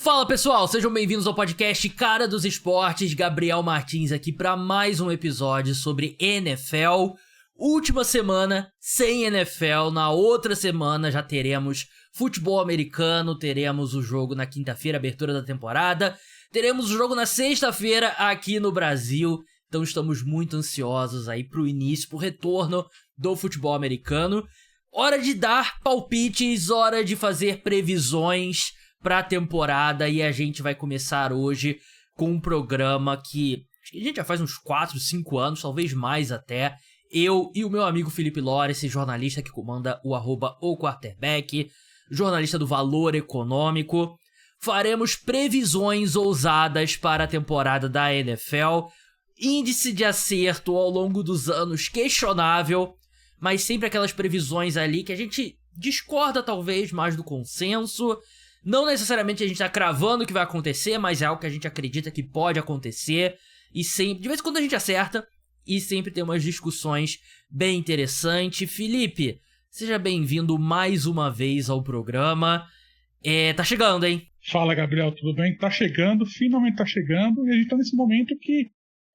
Fala pessoal, sejam bem-vindos ao podcast Cara dos Esportes. Gabriel Martins aqui para mais um episódio sobre NFL. Última semana sem NFL, na outra semana já teremos futebol americano, teremos o jogo na quinta-feira, abertura da temporada, teremos o jogo na sexta-feira aqui no Brasil, então estamos muito ansiosos aí pro início, pro retorno do futebol americano. Hora de dar palpites, hora de fazer previsões pra temporada, e a gente vai começar hoje com um programa que a gente já faz uns 4, 5 anos, talvez mais até. Eu e o meu amigo Felipe Lora, esse jornalista que comanda o @oquarterback, jornalista do Valor Econômico, faremos previsões ousadas para a temporada da NFL. Índice de acerto ao longo dos anos questionável, mas sempre aquelas previsões ali que a gente discorda talvez mais do consenso. Não necessariamente a gente tá cravando o que vai acontecer, mas é algo que a gente acredita que pode acontecer. E sempre, de vez em quando a gente acerta, e sempre tem umas discussões bem interessantes. Felipe, seja bem-vindo mais uma vez ao programa. Tá chegando, hein? Fala, Gabriel, tudo bem? Tá chegando, finalmente tá chegando, e a gente tá nesse momento que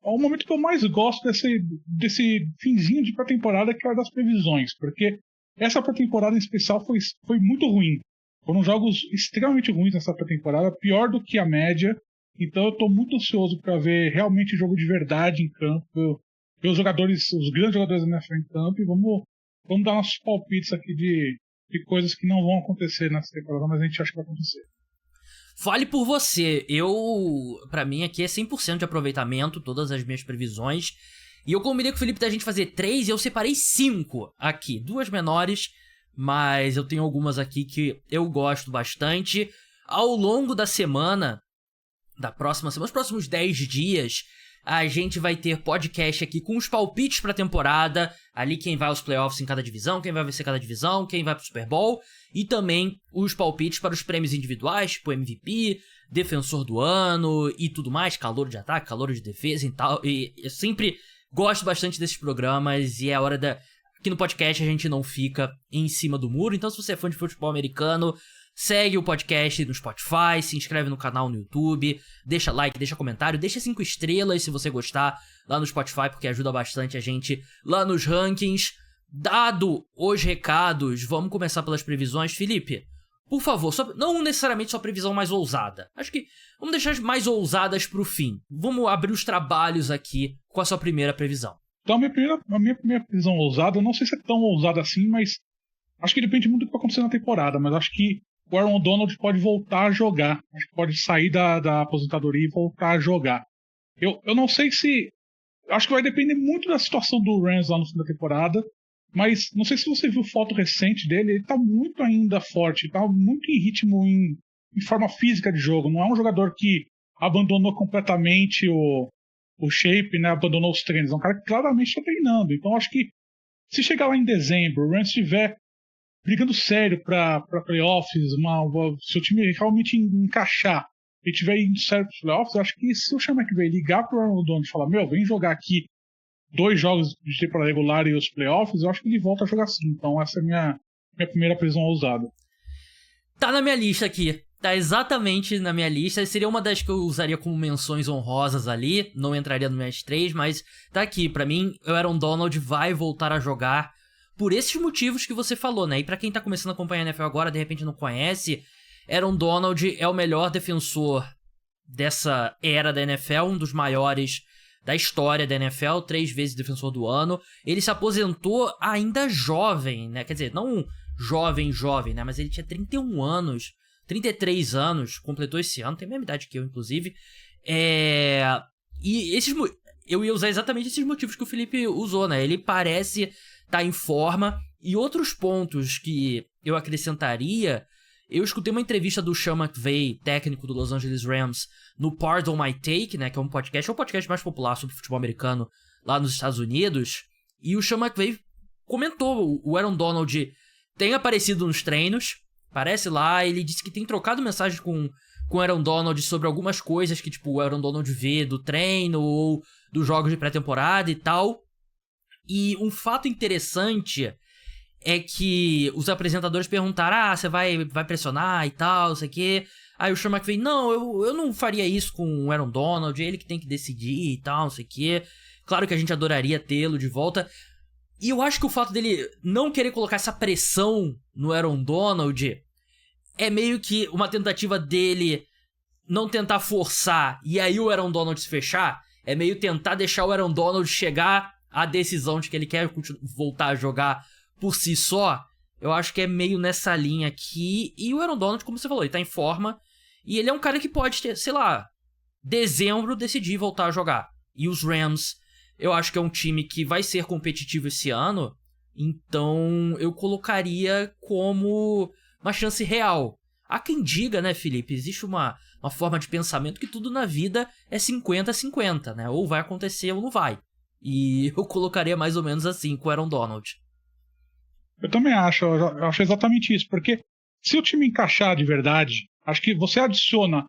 é o momento que eu mais gosto desse finzinho de pré-temporada, que é das previsões, porque essa pré-temporada em especial foi muito ruim. Foram jogos extremamente ruins nessa pré-temporada, pior do que a média. Então eu tô muito ansioso para ver realmente jogo de verdade em campo, ver os grandes jogadores da NFL em campo, e vamos dar nossos palpites aqui de coisas que não vão acontecer nessa temporada, mas a gente acha que vai acontecer. Fale por você. Pra mim aqui é 100% de aproveitamento, todas as minhas previsões. E eu combinei com o Felipe da gente fazer 3 e eu separei 5 aqui. 2 menores, mas eu tenho algumas aqui que eu gosto bastante. Ao longo da semana, da próxima semana, os próximos 10 dias, a gente vai ter podcast aqui com os palpites pra temporada. Ali quem vai aos playoffs em cada divisão, quem vai vencer cada divisão, quem vai pro Super Bowl. E também os palpites para os prêmios individuais, tipo MVP, defensor do ano e tudo mais. Calouro de ataque, calouro de defesa e tal. E eu sempre gosto bastante desses programas e é a hora da... Aqui no podcast a gente não fica em cima do muro, então se você é fã de futebol americano, segue o podcast no Spotify, se inscreve no canal no YouTube, deixa like, deixa comentário, deixa 5 estrelas se você gostar lá no Spotify, porque ajuda bastante a gente lá nos rankings. Dado os recados, vamos começar pelas previsões. Felipe, por favor, não necessariamente sua previsão mais ousada. Acho que vamos deixar as mais ousadas pro fim. Vamos abrir os trabalhos aqui com a sua primeira previsão. Então, a minha primeira previsão ousada, eu não sei se é tão ousada assim, mas acho que depende muito do que vai acontecer na temporada, mas acho que o Aaron Donald pode voltar a jogar. Acho que pode sair da aposentadoria e voltar a jogar. Eu não sei se... Acho que vai depender muito da situação do Rams lá no fim da temporada, mas não sei se você viu foto recente dele, ele tá muito ainda forte, tá muito em ritmo, em forma física de jogo. Não é um jogador que abandonou completamente o shape, né, abandonou os treinos. É um cara que claramente está treinando. Então acho que se chegar lá em dezembro, o Rams estiver brigando sério para playoffs, se o time realmente encaixar e estiver indo sério para os playoffs, acho que se o Sean McVay ligar para o Aaron Donald e falar, vem jogar aqui 2 jogos de temporada regular e os playoffs, eu acho que ele volta a jogar sim. Então essa é a minha primeira previsão ousada. Tá na minha lista aqui. Tá exatamente na minha lista. Seria uma das que eu usaria como menções honrosas ali. Não entraria no minhas 3, mas tá aqui. Pra mim, o Aaron Donald vai voltar a jogar por esses motivos que você falou, né? E pra quem tá começando a acompanhar a NFL agora, de repente não conhece, Aaron Donald é o melhor defensor dessa era da NFL, um dos maiores da história da NFL, 3 vezes defensor do ano. Ele se aposentou ainda jovem, né? Quer dizer, não jovem, né? Mas ele tinha 31 anos, 33 anos, completou esse ano, tem a mesma idade que eu, inclusive. E eu ia usar exatamente esses motivos que o Felipe usou, né? Ele parece estar em forma. E outros pontos que eu acrescentaria... Eu escutei uma entrevista do Sean McVay, técnico do Los Angeles Rams, no Pardon My Take, né, que é o podcast mais popular sobre futebol americano lá nos Estados Unidos, e o Sean McVay comentou, o Aaron Donald tem aparecido nos treinos, parece lá, ele disse que tem trocado mensagens com o Aaron Donald sobre algumas coisas que, tipo, o Aaron Donald vê do treino ou dos jogos de pré-temporada e tal. E um fato interessante é que os apresentadores perguntaram, você vai pressionar e tal, não sei o quê. Aí o Sean McVay, não, eu não faria isso com o Aaron Donald, ele que tem que decidir e tal, não sei o quê. Claro que a gente adoraria tê-lo de volta. E eu acho que o fato dele não querer colocar essa pressão no Aaron Donald é meio que uma tentativa dele não tentar forçar e aí o Aaron Donald se fechar. É meio tentar deixar o Aaron Donald chegar à decisão de que ele quer voltar a jogar por si só. Eu acho que é meio nessa linha aqui. E o Aaron Donald, como você falou, ele tá em forma. E ele é um cara que pode ter, sei lá, dezembro decidir voltar a jogar. E os Rams, eu acho que é um time que vai ser competitivo esse ano. Então eu colocaria como uma chance real. Há quem diga, né, Felipe? Existe uma forma de pensamento que tudo na vida é 50-50, né? Ou vai acontecer ou não vai. E eu colocaria mais ou menos assim com o Aaron Donald. Eu também acho, eu acho exatamente isso, porque se o time encaixar de verdade, acho que você adiciona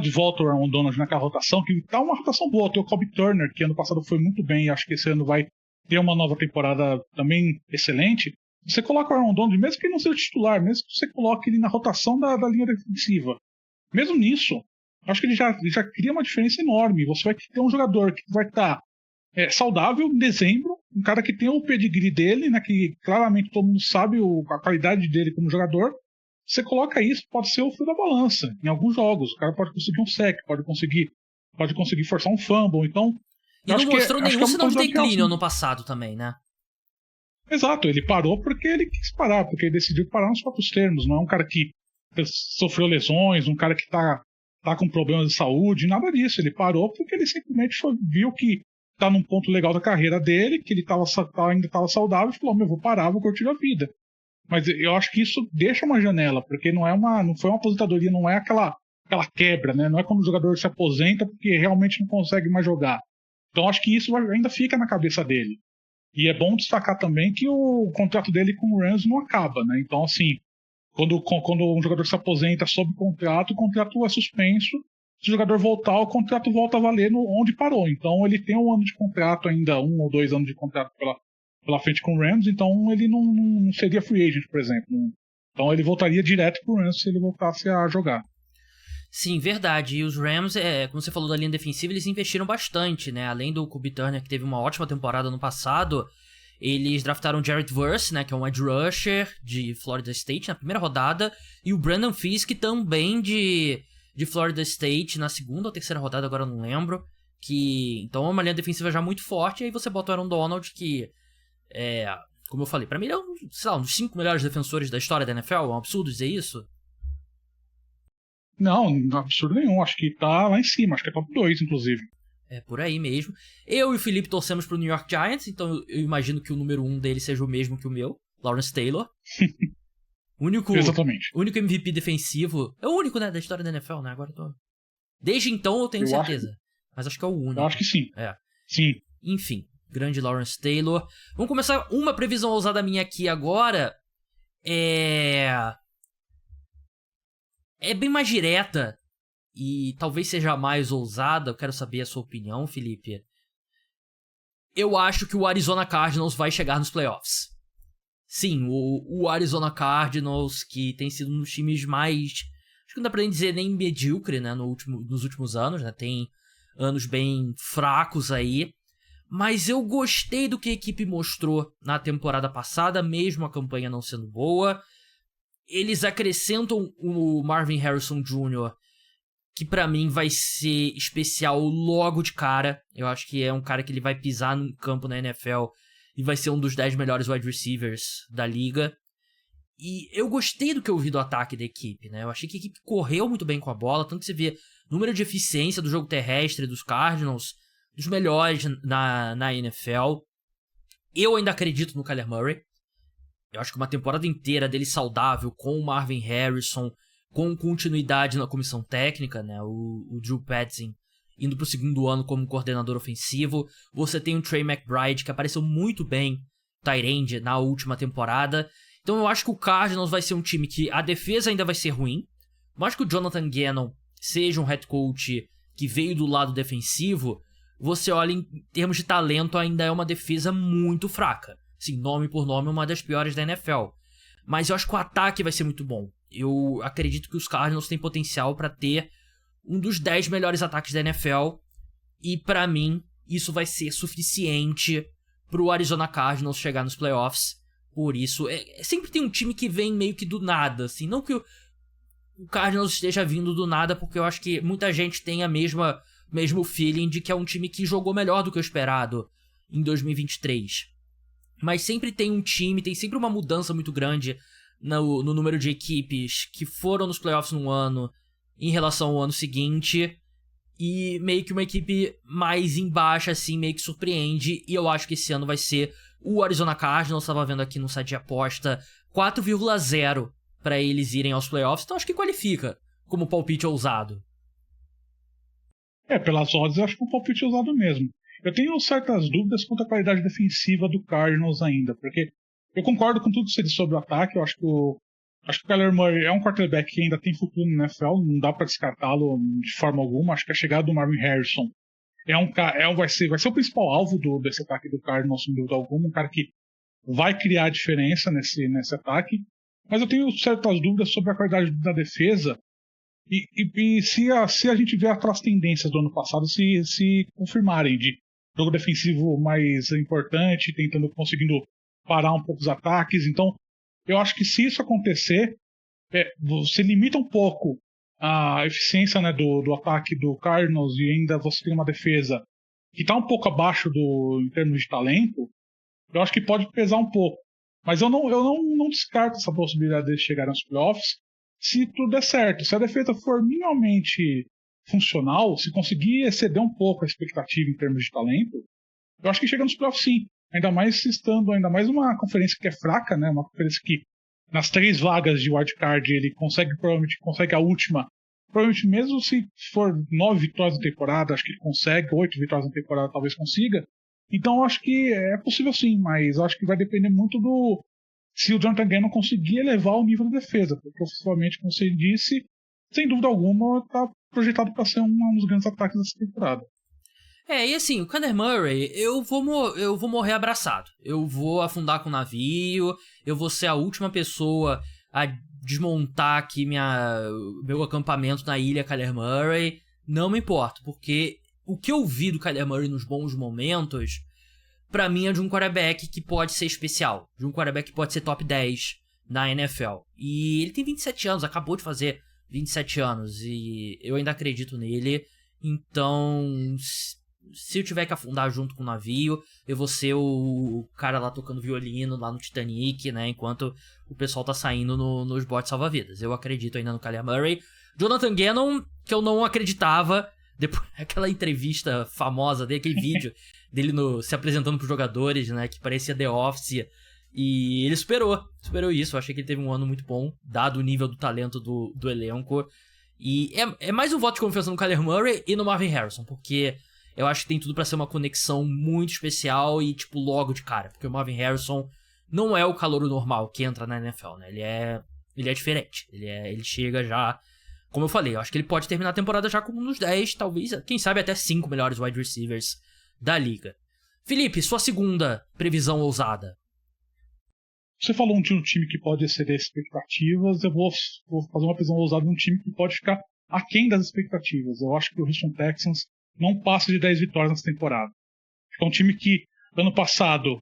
de volta o Aaron Donald naquela rotação, que tá uma rotação boa. Tem o Kobe Turner, que ano passado foi muito bem, e acho que esse ano vai ter uma nova temporada também excelente. Você coloca o Aaron Donald, mesmo que ele não seja titular, mesmo que você coloque ele na rotação da linha defensiva, mesmo nisso, acho que ele já cria uma diferença enorme. Você vai ter um jogador que vai estar saudável em dezembro, um cara que tem o pedigree dele, né, que claramente todo mundo sabe a qualidade dele como jogador. Você coloca isso, pode ser o fio da balança em alguns jogos. O cara pode conseguir um sec, pode conseguir forçar um fumble. Então, e não mostrou nenhum sinal de declínio ano passado também, né? Exato, ele parou porque ele quis parar, porque ele decidiu parar nos próprios termos. Não é um cara que sofreu lesões, um cara que tá com problemas de saúde, nada disso. Ele parou porque ele simplesmente viu que tá num ponto legal da carreira dele, que ele ainda estava saudável, e falou, vou parar, vou curtir a vida. Mas eu acho que isso deixa uma janela, porque não foi uma aposentadoria, não é aquela quebra, né? Não é quando o jogador se aposenta porque realmente não consegue mais jogar. Então acho que isso ainda fica na cabeça dele. E é bom destacar também que o contrato dele com o Rams não acaba, né? Então, assim, quando um jogador se aposenta sob contrato, o contrato é suspenso. Se o jogador voltar, o contrato volta a valer onde parou. Então, ele tem 1 ano de contrato ainda, 1 ou 2 anos de contrato pela frente com o Rams. Então, ele não seria free agent, por exemplo. Então, ele voltaria direto pro Rams se ele voltasse a jogar. Sim, verdade. E os Rams, como você falou da linha defensiva, eles investiram bastante, né? Além do Kobe Turner, que teve uma ótima temporada no passado, eles draftaram o Jared Verse, né? Que é um edge rusher de Florida State na primeira rodada, e o Brandon Fisk também de Florida State na segunda ou terceira rodada, agora eu não lembro. Então é uma linha defensiva já muito forte, e aí você bota o Aaron Donald, que como eu falei, pra mim ele é um dos 5 melhores defensores da história da NFL. É um absurdo dizer isso. Não, absurdo nenhum. Acho que tá lá em cima. Acho que é top 2, inclusive. É por aí mesmo. Eu e o Felipe torcemos pro New York Giants, então eu imagino que o número 1 dele seja o mesmo que o meu, Lawrence Taylor. Exatamente. O único MVP defensivo. É o único, né, da história da NFL, né? Agora eu tô... Desde então eu tenho certeza. Mas acho que é o único. Eu acho que sim. É. Sim. Enfim, grande Lawrence Taylor. Vamos começar uma previsão ousada minha aqui agora. É bem mais direta e talvez seja mais ousada. Eu quero saber a sua opinião, Felipe. Eu acho que o Arizona Cardinals vai chegar nos playoffs. Sim, o Arizona Cardinals, que tem sido um dos times mais... Acho que não dá pra nem dizer nem medíocre, né, nos últimos anos, né? Tem anos bem fracos aí. Mas eu gostei do que a equipe mostrou na temporada passada, mesmo a campanha não sendo boa. Eles acrescentam o Marvin Harrison Jr., que pra mim vai ser especial logo de cara. Eu acho que é um cara que ele vai pisar num campo na NFL e vai ser um dos 10 melhores wide receivers da liga. E eu gostei do que eu vi do ataque da equipe, né? Eu achei que a equipe correu muito bem com a bola, tanto que você vê número de eficiência do jogo terrestre dos Cardinals, dos melhores na NFL. Eu ainda acredito no Kyler Murray. Eu acho que uma temporada inteira dele saudável, com o Marvin Harrison, com continuidade na comissão técnica, né? O Drew Petzing indo pro segundo ano como coordenador ofensivo. Você tem o Trey McBride, que apareceu muito bem tight end na última temporada. Então eu acho que o Cardinals vai ser um time que a defesa ainda vai ser ruim. Mas que o Jonathan Gannon seja um head coach que veio do lado defensivo, você olha em termos de talento, ainda é uma defesa muito fraca. Sim, nome por nome, uma das piores da NFL. Mas eu acho que o ataque vai ser muito bom. Eu acredito que os Cardinals têm potencial pra ter um dos 10 melhores ataques da NFL. E pra mim, isso vai ser suficiente pro Arizona Cardinals chegar nos playoffs. Por isso, sempre tem um time que vem meio que do nada, assim. Não que o Cardinals esteja vindo do nada, porque eu acho que muita gente tem a mesmo feeling de que é um time que jogou melhor do que o esperado em 2023. Mas sempre tem um time, tem sempre uma mudança muito grande no número de equipes que foram nos playoffs num ano em relação ao ano seguinte. E meio que uma equipe mais embaixo, assim, meio que surpreende. E eu acho que esse ano vai ser o Arizona Cardinals. Estava vendo aqui no site de aposta 4,0 para eles irem aos playoffs. Então acho que qualifica como palpite ousado. Pelas odds eu acho que é um palpite ousado mesmo. Eu tenho certas dúvidas quanto à qualidade defensiva do Cardinals ainda, porque eu concordo com tudo que você disse sobre o ataque. Eu acho que o Kyler Murray é um quarterback que ainda tem futuro no NFL, não dá para descartá-lo de forma alguma. Acho que a chegada do Marvin Harrison vai ser o principal alvo desse ataque do Cardinals, sem dúvida alguma, um cara que vai criar a diferença nesse ataque. Mas eu tenho certas dúvidas sobre a qualidade da defesa e se a gente vê aquelas tendências do ano passado se confirmarem, de jogo defensivo mais importante, conseguindo parar um pouco os ataques. Então, eu acho que se isso acontecer, você limita um pouco a eficiência, né, do ataque do Cardinals e ainda você tem uma defesa que está um pouco abaixo em termos de talento. Eu acho que pode pesar um pouco. Mas eu não descarto essa possibilidade de chegar aos playoffs se tudo der certo. Se a defesa for minimamente funcional, se conseguir exceder um pouco a expectativa em termos de talento, eu acho que chega nos playoffs sim. Ainda mais uma conferência que é fraca, né? Uma conferência que nas 3 vagas de wildcard ele provavelmente consegue a última. Provavelmente mesmo se for 9 vitórias na temporada, acho que ele consegue, 8 vitórias na temporada talvez consiga. Então eu acho que é possível sim, mas eu acho que vai depender muito se o Jonathan Gannon conseguir elevar o nível da defesa, porque oficialmente, como você disse, sem dúvida alguma, está projetado para ser um dos grandes ataques dessa temporada. E assim, o Kyler Murray, eu vou morrer abraçado. Eu vou afundar com o navio, eu vou ser a última pessoa a desmontar aqui meu acampamento na ilha Kyler Murray. Não me importo, porque o que eu vi do Kyler Murray nos bons momentos, pra mim é de um quarterback que pode ser especial. De um quarterback que pode ser top 10 na NFL. E ele tem 27 anos, acabou de fazer 27 anos. E eu ainda acredito nele. Então, se eu tiver que afundar junto com o navio, eu vou ser o cara lá tocando violino lá no Titanic, né? Enquanto o pessoal tá saindo nos botes salva-vidas. Eu acredito ainda no Kyler Murray. Jonathan Gannon, que eu não acreditava. Depois aquela entrevista famosa dele, aquele vídeo dele se apresentando pros jogadores, né? Que parecia The Office. E ele superou isso. Eu achei que ele teve um ano muito bom, dado o nível do talento do elenco. E é mais um voto de confiança no Kyler Murray e no Marvin Harrison, porque eu acho que tem tudo pra ser uma conexão muito especial e, tipo, logo de cara. Porque o Marvin Harrison não é o calouro normal que entra na NFL, né? Ele é diferente. Ele chega já... Como eu falei, eu acho que ele pode terminar a temporada já como um dos 10, talvez, quem sabe até 5 melhores wide receivers da liga. Felipe, sua segunda previsão ousada. Você falou de um time que pode exceder expectativas, eu vou fazer uma previsão ousada de um time que pode ficar aquém das expectativas. Eu acho que o Houston Texans não passa de 10 vitórias nessa temporada. É um time que, ano passado,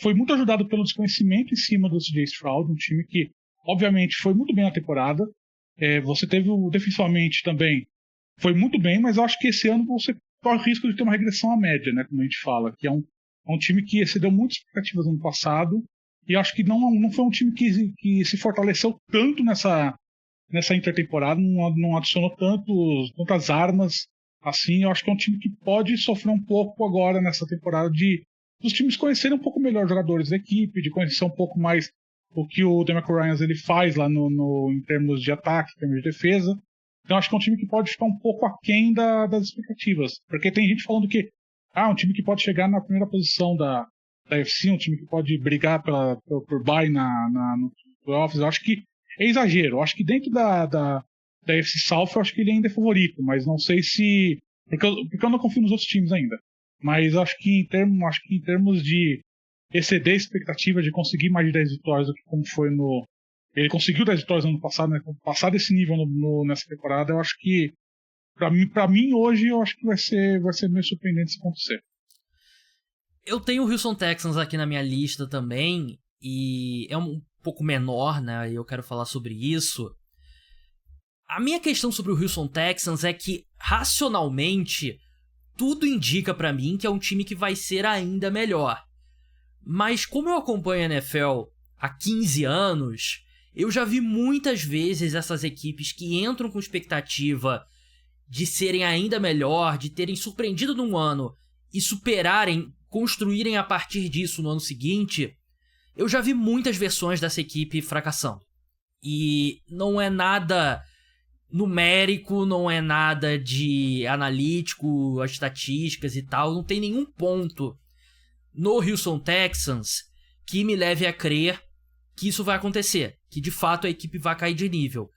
foi muito ajudado pelo desconhecimento em cima do CJ Stroud, um time que, obviamente, foi muito bem na temporada. Você teve defensivamente também, foi muito bem, mas eu acho que esse ano você corre o risco de ter uma regressão à média, né, como a gente fala, que é um time que excedeu muitas expectativas no ano passado, e eu acho que não foi um time que se fortaleceu tanto nessa intertemporada, não adicionou tantas armas, assim. Eu acho que é um time que pode sofrer um pouco agora nessa temporada dos times conhecerem um pouco melhor os jogadores da equipe, de conhecer um pouco mais o que o DeMarco Ryans ele faz lá em termos de ataque, em termos de defesa. Então acho que é um time que pode ficar um pouco aquém das expectativas. Porque tem gente falando que um time que pode chegar na primeira posição da UFC, um time que pode brigar por bye no playoffs. Eu acho que é exagero. Eu acho que dentro da UFC South eu acho que ele ainda é favorito, mas não sei se... Porque eu não confio nos outros times ainda. Mas acho que em termos de exceder a expectativa de conseguir mais de 10 vitórias do que como foi Ele conseguiu 10 vitórias no ano passado, né? Passar desse nível nessa temporada, eu acho que, pra mim hoje, eu acho que vai ser meio surpreendente se acontecer. Eu tenho o Houston Texans aqui na minha lista também, e é um pouco menor, né? E eu quero falar sobre isso. A minha questão sobre o Houston Texans é que, racionalmente, tudo indica pra mim que é um time que vai ser ainda melhor. Mas como eu acompanho a NFL há 15 anos, eu já vi muitas vezes essas equipes que entram com expectativa de serem ainda melhor, de terem surpreendido num ano e superarem, construírem a partir disso no ano seguinte. Eu já vi muitas versões dessa equipe fracassando. E não é nada numérico, não é nada de analítico, as estatísticas e tal, não tem nenhum ponto no Houston Texans que me leve a crer que isso vai acontecer, que de fato a equipe vai cair de nível.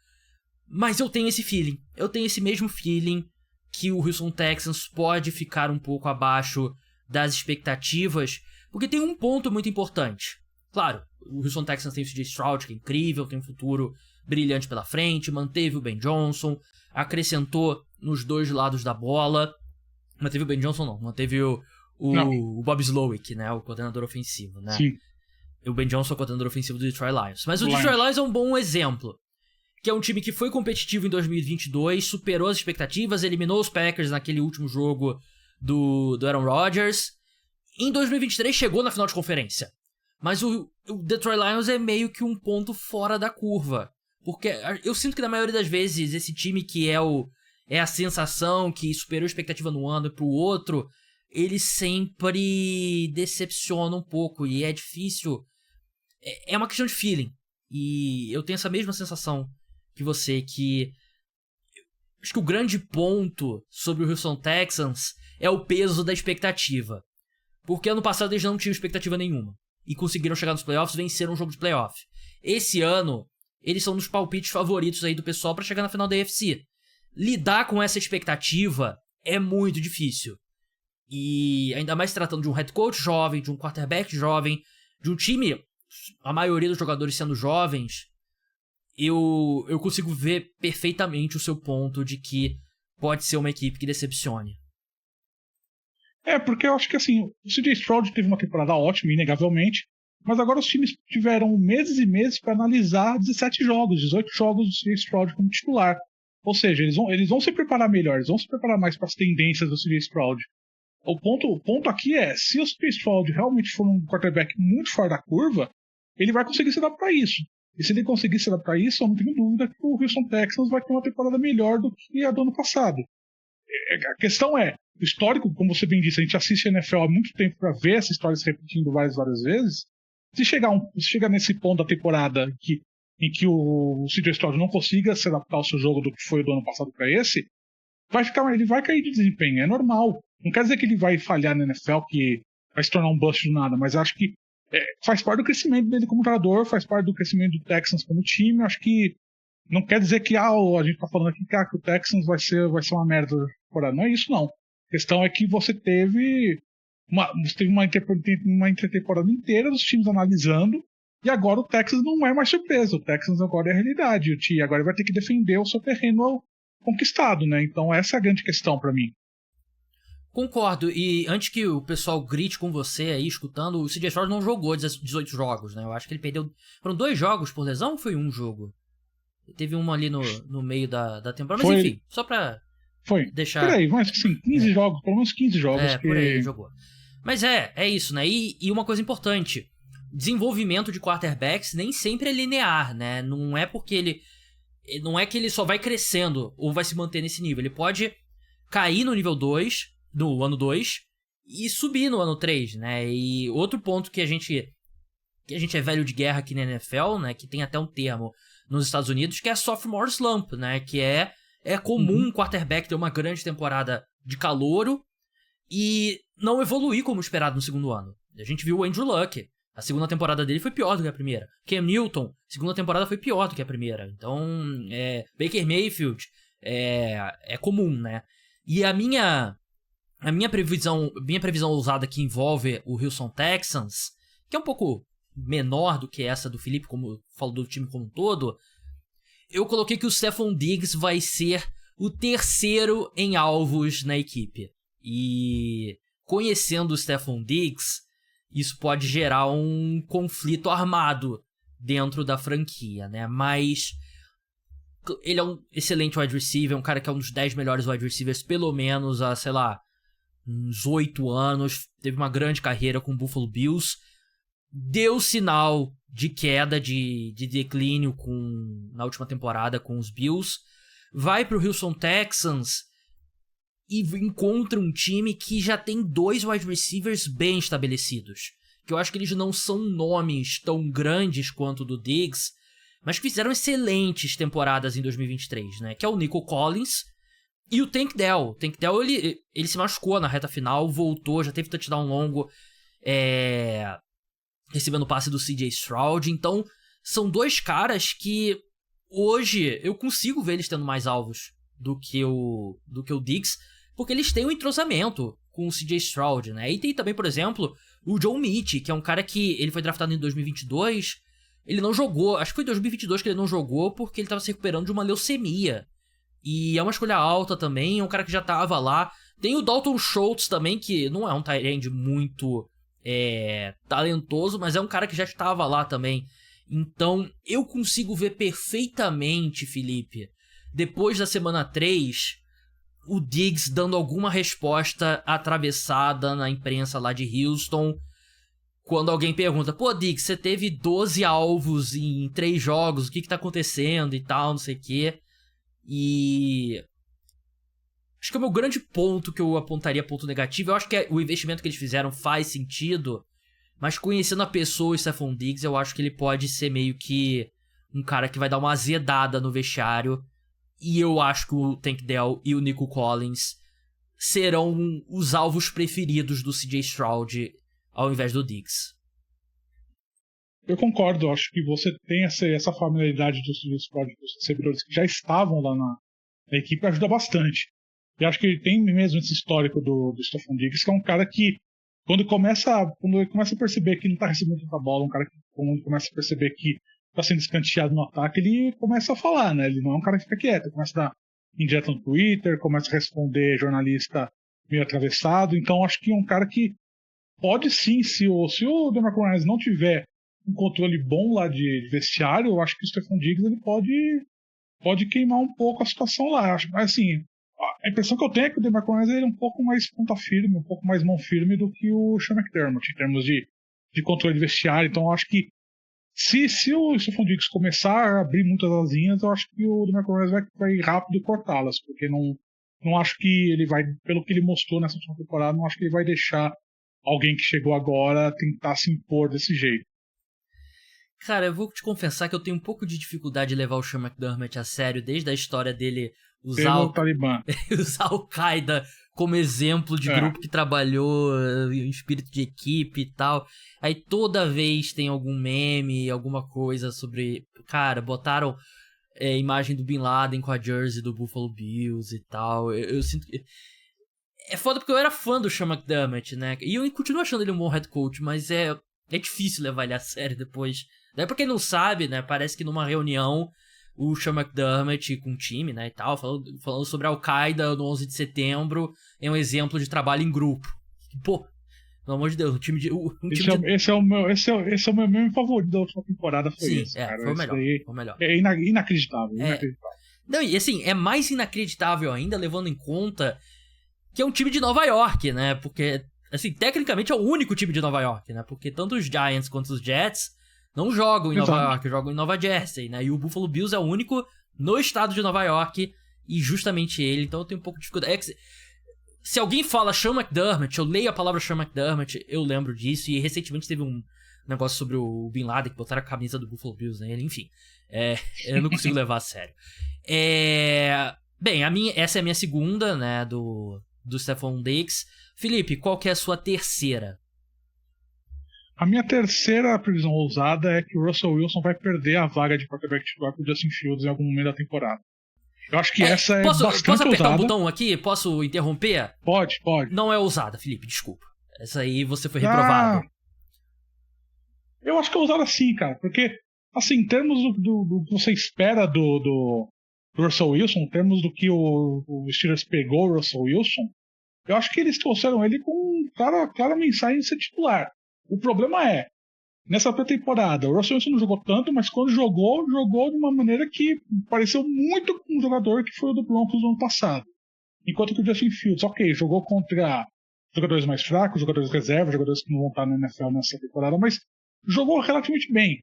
Mas eu tenho esse feeling, eu tenho esse mesmo feeling que o Houston Texans pode ficar um pouco abaixo das expectativas, porque tem um ponto muito importante. Claro, o Houston Texans tem o CJ Stroud, que é incrível, tem um futuro brilhante pela frente, manteve o Ben Johnson, acrescentou nos dois lados da bola. Manteve o Ben Johnson, não, manteve o Bob Slowick, né, o coordenador ofensivo, né? Sim. O Ben Johnson é o coordenador ofensivo do Detroit Lions. Mas o Detroit Lions é um bom exemplo, que é um time que foi competitivo em 2022, superou as expectativas, eliminou os Packers naquele último jogo do Aaron Rodgers. Em 2023 chegou na final de conferência. Mas o Detroit Lions é meio que um ponto fora da curva. Porque eu sinto que na maioria das vezes esse time que é a sensação, que superou a expectativa num ano e pro outro, ele sempre decepciona um pouco e é difícil. É uma questão de feeling. E eu tenho essa mesma sensação que você, que acho que o grande ponto sobre o Houston Texans é o peso da expectativa. Porque ano passado eles não tinham expectativa nenhuma. E conseguiram chegar nos playoffs, venceram um jogo de playoff. Esse ano, eles são um dos palpites favoritos aí do pessoal pra chegar na final da AFC. Lidar com essa expectativa é muito difícil. E ainda mais tratando de um head coach jovem, de um quarterback jovem, de um time, a maioria dos jogadores sendo jovens, eu consigo ver perfeitamente o seu ponto de que pode ser uma equipe que decepcione. Porque eu acho que assim, o CJ Stroud teve uma temporada ótima, inegavelmente, mas agora os times tiveram meses e meses para analisar 17 jogos, 18 jogos do CJ Stroud como titular. Ou seja, eles vão se preparar melhor, eles vão se preparar mais para as tendências do CJ Stroud. O ponto aqui é, se o CJ Stroud realmente for um quarterback muito fora da curva, ele vai conseguir se adaptar a isso. E se ele conseguir se adaptar a isso, eu não tenho dúvida que o Houston Texans vai ter uma temporada melhor do que a do ano passado. A questão é, o histórico, como você bem disse, a gente assiste a NFL há muito tempo para ver essa história se repetindo várias vezes. Se chegar nesse ponto da temporada em que o CJ Stroud não consiga se adaptar ao seu jogo do que foi do ano passado para esse, ele vai cair de desempenho, é normal. Não quer dizer que ele vai falhar na NFL, que vai se tornar um bust do nada, mas acho que faz parte do crescimento dele como jogador, faz parte do crescimento do Texans como time. Acho que não quer dizer que a gente tá falando aqui que o Texans vai ser uma merda temporada. Não é isso, não. A questão é que você teve uma intertemporada inteira dos times analisando, e agora o Texans não é mais surpresa. O Texans agora é a realidade. O time agora vai ter que defender o seu terreno conquistado, né? Então essa é a grande questão para mim. Concordo, e antes que o pessoal grite com você aí, escutando, o CJ Stroud não jogou 18 jogos, né? Eu acho que ele perdeu... Foram 2 jogos por lesão ou foi um jogo? Teve uma ali no meio da temporada, mas enfim, só pra deixar... Por aí, mas assim, 15 jogos, pelo menos 15 jogos. Por aí jogou. Mas é isso, né? E uma coisa importante, desenvolvimento de quarterbacks nem sempre é linear, né? Não é porque não é que ele só vai crescendo ou vai se manter nesse nível. Ele pode cair no nível 2, no ano 2, e subir no ano 3, né? E outro ponto que a gente é velho de guerra aqui na NFL, né? Que tem até um termo nos Estados Unidos, que é a sophomore slump, né? Que é comum um quarterback ter uma grande temporada de calouro e não evoluir como esperado no segundo ano. A gente viu o Andrew Luck. A segunda temporada dele foi pior do que a primeira. Cam Newton, segunda temporada foi pior do que a primeira. Então, Baker Mayfield é comum, né? E a minha previsão ousada que envolve o Houston Texans, que é um pouco menor do que essa do Felipe, como falou do time como um todo, eu coloquei que o Stefon Diggs vai ser o terceiro em alvos na equipe. E conhecendo o Stefon Diggs, isso pode gerar um conflito armado dentro da franquia, né? Mas ele é um excelente wide receiver, um cara que é um dos 10 melhores wide receivers, pelo menos há, sei lá, uns 8 anos. Teve uma grande carreira com o Buffalo Bills. Deu sinal de queda, de declínio na última temporada com os Bills. Vai pro Houston Texans e encontra um time que já tem 2 wide receivers bem estabelecidos. Que eu acho que eles não são nomes tão grandes quanto o do Diggs, mas que fizeram excelentes temporadas em 2023, né? Que é o Nico Collins e o Tank Dell. O Tank Dell, ele se machucou na reta final, voltou, já teve touchdown longo, recebendo o passe do CJ Stroud. Então, são 2 caras que hoje eu consigo ver eles tendo mais alvos do que o Diggs, porque eles têm um entrosamento com o CJ Stroud, né? E tem também, por exemplo, o John Mitchell, que é um cara que ele foi draftado em 2022, ele não jogou, acho que foi em 2022 que ele não jogou porque ele estava se recuperando de uma leucemia. E é uma escolha alta também, é um cara que já tava lá. Tem o Dalton Schultz também, que não é um tight end muito talentoso, mas é um cara que já estava lá também. Então, eu consigo ver perfeitamente, Felipe, depois da semana 3, o Diggs dando alguma resposta atravessada na imprensa lá de Houston, quando alguém pergunta, pô, Diggs, você teve 12 alvos em 3 jogos, o que tá acontecendo e tal, não sei o quê. E acho que o meu grande ponto que eu apontaria, ponto negativo, eu acho que o investimento que eles fizeram faz sentido, mas conhecendo a pessoa, o Stefon Diggs, eu acho que ele pode ser meio que um cara que vai dar uma azedada no vestiário. E eu acho que o Tank Dell e o Nico Collins serão os alvos preferidos do CJ Stroud ao invés do Diggs. Eu concordo, acho que você tem essa familiaridade dos recebedores que já estavam lá na equipe, ajuda bastante. E acho que ele tem mesmo esse histórico do Stefon Diggs, que é um cara que, quando ele começa a perceber que não está recebendo tanta bola, um cara que, quando começa a perceber que está sendo escanteado no ataque, ele começa a falar, né? Ele não é um cara que fica quieto, ele começa a dar indireta no Twitter, começa a responder jornalista meio atravessado. Então acho que é um cara que pode sim, se o DeMarco Ryans não tiver um controle bom lá de vestiário, eu acho que o Stefon Diggs ele pode queimar um pouco a situação lá. Mas assim, a impressão que eu tenho é que o DeMarco Ryans é um pouco mais ponta firme, um pouco mais mão firme do que o Sean McDermott em termos de controle de vestiário. Então eu acho que se o Stefon Diggs começar a abrir muitas asinhas, eu acho que o DeMarco Ryans vai rápido cortá-las, porque não acho que ele vai, pelo que ele mostrou nessa última temporada, não acho que ele vai deixar alguém que chegou agora tentar se impor desse jeito. Cara, eu vou te confessar que eu tenho um pouco de dificuldade de levar o Sean McDermott a sério, desde a história dele usar usar o Al-Qaeda como exemplo de grupo que trabalhou em espírito de equipe e tal. Aí toda vez tem algum meme, alguma coisa sobre... Cara, botaram imagem do Bin Laden com a jersey do Buffalo Bills e tal. Eu sinto que... É foda porque eu era fã do Sean McDermott, né? E eu continuo achando ele um bom head coach, mas é difícil levar ele a sério depois. Daí pra quem não sabe, né? Parece que numa reunião o Sean McDermott com o time, né, e tal, falando sobre a Al-Qaeda no 11 de setembro, é um exemplo de trabalho em grupo. Pô, pelo amor de Deus, esse é o meu meme favorito da última temporada, foi sim, esse, cara. Foi o melhor. É inacreditável, inacreditável. Não, e assim, é mais inacreditável ainda, levando em conta que é um time de Nova York, né, porque, assim, tecnicamente é o único time de Nova York, né, porque tanto os Giants quanto os Jets não jogam em Nova York, jogam em Nova Jersey, né? E o Buffalo Bills é o único no estado de Nova York, e justamente ele, então eu tenho um pouco de dificuldade. Se alguém fala Sean McDermott, eu leio a palavra Sean McDermott, eu lembro disso, e recentemente teve um negócio sobre o Bin Laden, que botaram a camisa do Buffalo Bills nele, enfim. Eu não consigo levar a sério. Bem, essa é a minha segunda, né, do Stefon Diggs. Felipe, qual que é a sua terceira? A minha terceira previsão ousada é que o Russell Wilson vai perder a vaga de quarterback titular pro Justin Fields em algum momento da temporada. Eu acho que essa é bastante ousada. Posso apertar um botão aqui? Posso interromper? Pode. Não é ousada, Felipe, desculpa. Essa aí você foi reprovado. Eu acho que é usado assim, cara, porque, assim, em termos do que você espera do Russell Wilson, em termos do que o Steelers pegou o Russell Wilson, eu acho que eles trouxeram ele com clara mensagem de ser titular. O problema é, nessa pré-temporada, o Russell Wilson não jogou tanto, mas quando jogou de uma maneira que pareceu muito com um jogador que foi o do Broncos no ano passado. Enquanto que o Justin Fields, ok, jogou contra jogadores mais fracos, jogadores reservas, jogadores que não vão estar na NFL nessa temporada, mas jogou relativamente bem.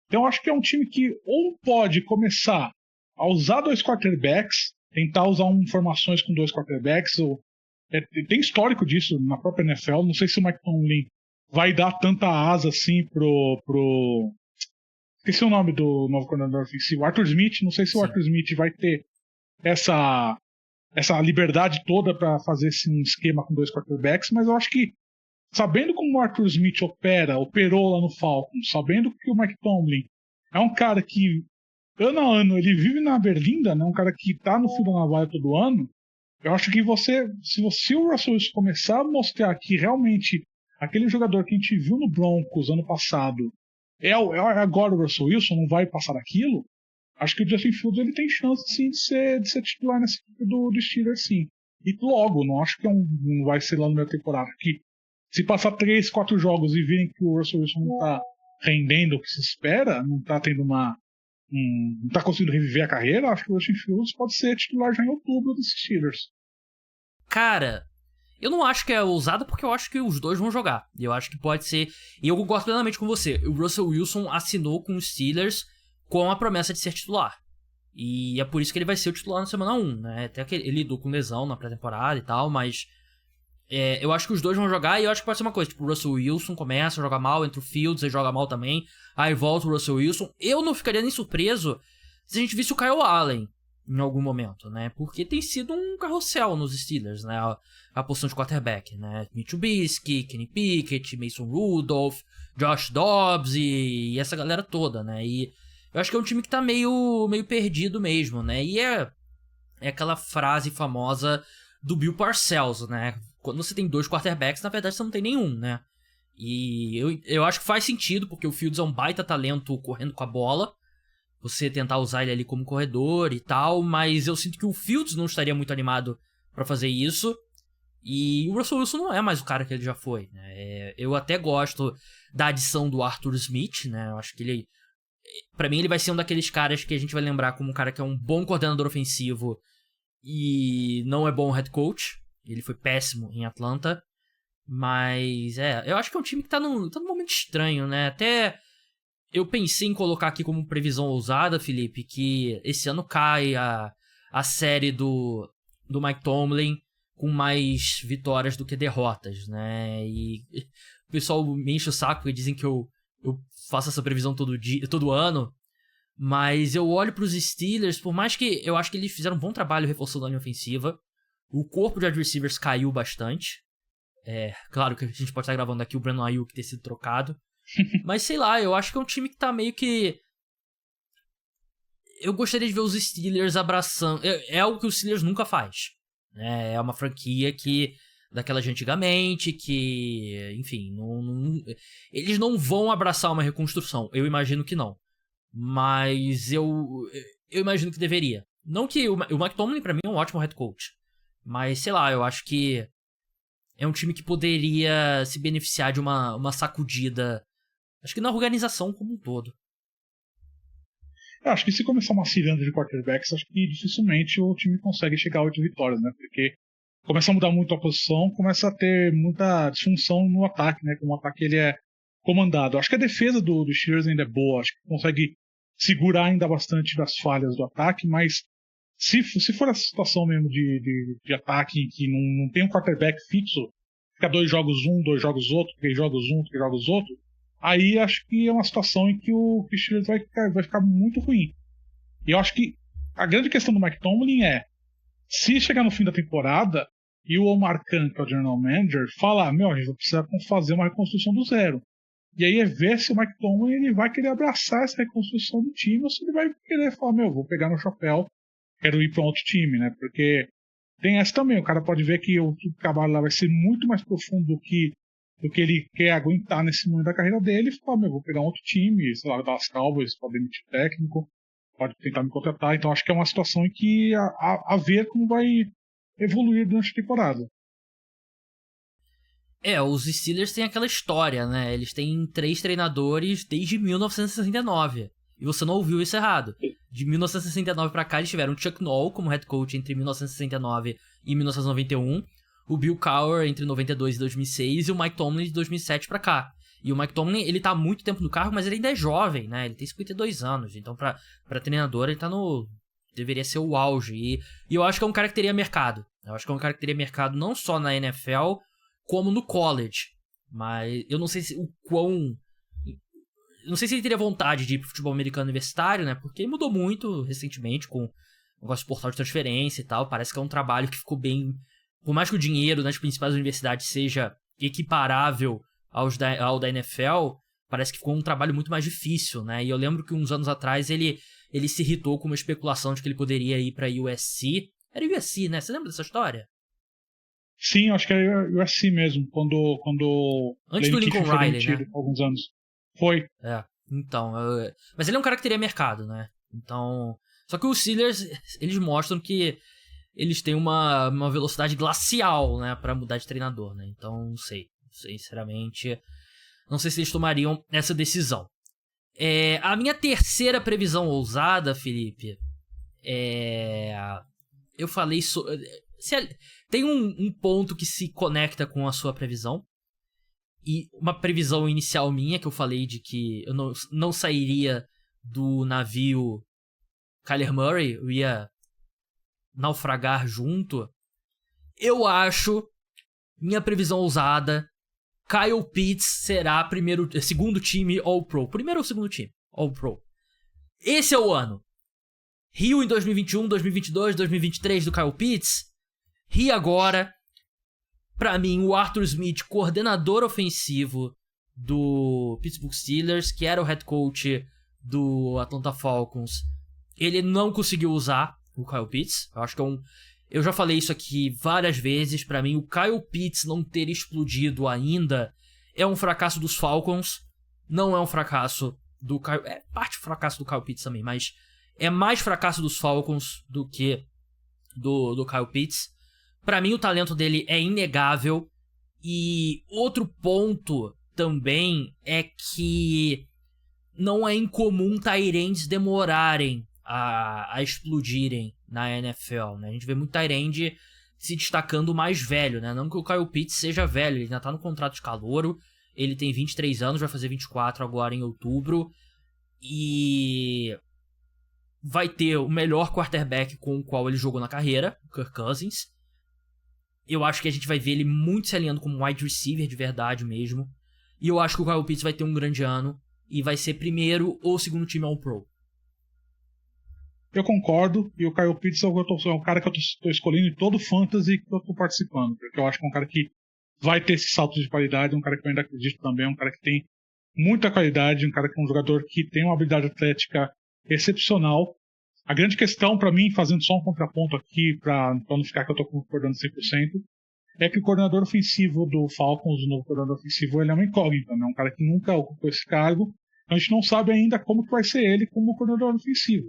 Então eu acho que é um time que ou pode começar a usar dois quarterbacks, tentar usar formações com dois quarterbacks, tem histórico disso na própria NFL, não sei se o Mike Tomlin vai dar tanta asa assim pro... Esqueci o nome do novo coordenador ofensivo, Arthur Smith, não sei se o Arthur Smith vai ter essa liberdade toda para fazer um esquema com dois quarterbacks, mas eu acho que, sabendo como o Arthur Smith operou lá no Falcons, sabendo que o Mike Tomlin é um cara que, ano a ano, ele vive na berlinda, né, um cara que tá no fio da navalha todo ano, eu acho que se o Russell Wilson começar a mostrar que realmente aquele jogador que a gente viu no Broncos ano passado é agora o Russell Wilson, não vai passar aquilo, acho que o Justin Fields ele tem chance sim de ser titular nessa equipe do Steelers, sim. E logo, não acho que não vai ser lá no meio da temporada. Que se passar 3, 4 jogos e virem que o Russell Wilson não tá rendendo o que se espera, não tá tendo não tá conseguindo reviver a carreira, acho que o Justin Fields pode ser titular já em outubro dos Steelers. Cara, eu não acho que é ousado porque eu acho que os dois vão jogar. E eu acho que pode ser. E eu concordo plenamente com você. O Russell Wilson assinou com os Steelers com a promessa de ser titular. E é por isso que ele vai ser o titular na semana 1, né? Até que ele lidou com lesão na pré-temporada e tal, mas eu acho que os dois vão jogar e eu acho que pode ser uma coisa. Tipo, o Russell Wilson começa a jogar mal, entra o Fields, ele joga mal também, aí volta o Russell Wilson. Eu não ficaria nem surpreso se a gente visse o Kyle Allen em algum momento, né? Porque tem sido um carrossel nos Steelers, né? A posição de quarterback, né? Mitch Trubisky, Kenny Pickett, Mason Rudolph, Josh Dobbs e essa galera toda, né? E eu acho que é um time que tá meio perdido mesmo, né? E é aquela frase famosa do Bill Parcells, né? Quando você tem 2 quarterbacks, na verdade você não tem nenhum, né? E eu acho que faz sentido, porque o Fields é um baita talento correndo com a bola. Você tentar usar ele ali como corredor e tal, mas eu sinto que o Fields não estaria muito animado pra fazer isso. E o Russell Wilson não é mais o cara que ele já foi, né? Eu até gosto da adição do Arthur Smith, né? Eu acho que ele... Pra mim ele vai ser um daqueles caras que a gente vai lembrar como um cara que é um bom coordenador ofensivo e não é bom head coach. Ele foi péssimo em Atlanta. Mas eu acho que é um time que tá num momento estranho, né? Até eu pensei em colocar aqui como previsão ousada, Felipe, que esse ano cai a série do Mike Tomlin com mais vitórias do que derrotas, né? E o pessoal me enche o saco e dizem que eu faço essa previsão todo ano, mas eu olho pros Steelers, por mais que eu acho que eles fizeram um bom trabalho reforçando a linha ofensiva, o corpo de wide receivers caiu bastante. Claro que a gente pode estar gravando aqui o Brandon Ayuk ter sido trocado, mas sei lá, eu acho que é um time que tá meio que... Eu gostaria de ver os Steelers abraçando... É algo que os Steelers nunca faz, né? É uma franquia que... daquela de antigamente, que, enfim, eles não vão abraçar uma reconstrução. Eu imagino que não. Mas eu imagino que deveria. Não que o Mike Tomlin, pra mim, é um ótimo head coach. Mas, sei lá, eu acho que é um time que poderia se beneficiar de uma sacudida, acho que na organização como um todo. Eu acho que se começar uma ciranda de quarterbacks, acho que dificilmente o time consegue chegar a 8 vitórias, né? Porque começa a mudar muito a posição, começa a ter muita disfunção no ataque, né? Como o ataque ele é comandado. Acho que a defesa do Steelers ainda é boa, acho que consegue segurar ainda bastante das falhas do ataque, mas se for essa situação mesmo de ataque em que não tem um quarterback fixo, fica 2 jogos um, 2 jogos outro, 3 jogos um, 3 jogos outro, aí acho que é uma situação em que o Steelers vai ficar muito ruim. E eu acho que a grande questão do Mike Tomlin é, se chegar no fim da temporada e o Omar Khan, que é o general manager, falar, a gente vai precisar fazer uma reconstrução do zero. E aí é ver se o Mike Tomlin ele vai querer abraçar essa reconstrução do time ou se ele vai querer falar, vou pegar meu chapéu, quero ir para um outro time, né? Porque tem essa também, o cara pode ver que o trabalho lá vai ser muito mais profundo do que do que ele quer aguentar nesse momento da carreira dele, e fala, vou pegar um outro time, sei lá, Dallas Cowboys, pode demitir técnico, pode tentar me contratar. Então acho que é uma situação em que a ver como vai evoluir durante a temporada. Os Steelers têm aquela história, né? Eles têm 3 treinadores desde 1969. E você não ouviu isso errado. De 1969 pra cá, eles tiveram Chuck Noll como head coach entre 1969 e 1991, o Bill Cowher entre 92 e 2006 e o Mike Tomlin de 2007 pra cá. E o Mike Tomlin, ele tá há muito tempo no cargo, mas ele ainda é jovem, né? Ele tem 52 anos. Então, pra treinador, ele tá no... deveria ser o auge. E eu acho que é um cara que teria mercado. Eu acho que é um cara que teria mercado não só na NFL, como no college. Mas eu não sei se não sei se ele teria vontade de ir pro futebol americano universitário, né? Porque mudou muito recentemente com o negócio de portal de transferência e tal. Parece que é um trabalho que ficou bem... Por mais que o dinheiro nas principais universidades seja equiparável ao da NFL, parece que ficou um trabalho muito mais difícil, né? E eu lembro que uns anos atrás ele se irritou com uma especulação de que ele poderia ir pra USC. Era USC, né? Você lembra dessa história? Sim, acho que era USC mesmo, quando antes do Lincoln Riley, né? Alguns anos. Foi. Então, mas ele é um cara que teria mercado, né? Então, só que os Steelers, eles mostram que eles têm uma velocidade glacial, né, pra mudar de treinador, né? Então, não sei, sinceramente, não sei se eles tomariam essa decisão. A minha terceira previsão ousada, Felipe, eu falei tem um ponto que se conecta com a sua previsão. E uma previsão inicial minha, que eu falei de que eu não sairia do navio Kyler Murray, eu ia naufragar junto. Eu acho, minha previsão ousada, Kyle Pitts será segundo time All-Pro. Primeiro ou segundo time All-Pro. Esse é o ano. Rio em 2021, 2022, 2023 do Kyle Pitts. Rio agora. Pra mim, o Arthur Smith, coordenador ofensivo do Pittsburgh Steelers, que era o head coach do Atlanta Falcons, ele não conseguiu usar o Kyle Pitts. Eu acho que eu já falei isso aqui várias vezes. Pra mim, o Kyle Pitts não ter explodido ainda é um fracasso dos Falcons. Não é um fracasso do Kyle... É parte do fracasso do Kyle Pitts também, mas é mais fracasso dos Falcons do que do Kyle Pitts. Pra mim, o talento dele é inegável. E outro ponto também é que não é incomum tight ends demorarem a explodirem na NFL, né? A gente vê muito tight end se destacando mais velho, né? Não que o Kyle Pitts seja velho, ele ainda tá no contrato de calouro. Ele tem 23 anos, vai fazer 24 agora em outubro. E vai ter o melhor quarterback com o qual ele jogou na carreira, o Kirk Cousins. Eu acho que a gente vai ver ele muito se alinhando como wide receiver de verdade mesmo. E eu acho que o Kyle Pitts vai ter um grande ano e vai ser primeiro ou segundo time All-Pro. Eu concordo, e o Kyle Pitts é um cara que eu tô escolhendo em todo fantasy que eu tô participando, porque eu acho que é um cara que vai ter esse salto de qualidade, um cara que eu ainda acredito também, um cara que tem muita qualidade, um cara que é um jogador que tem uma habilidade atlética excepcional. A grande questão para mim, fazendo só um contraponto aqui, para não ficar que eu tô concordando 100%, é que o coordenador ofensivo do Falcons, o novo coordenador ofensivo, ele é uma incógnita, né? Um cara que nunca ocupou esse cargo, então a gente não sabe ainda como que vai ser ele como coordenador ofensivo.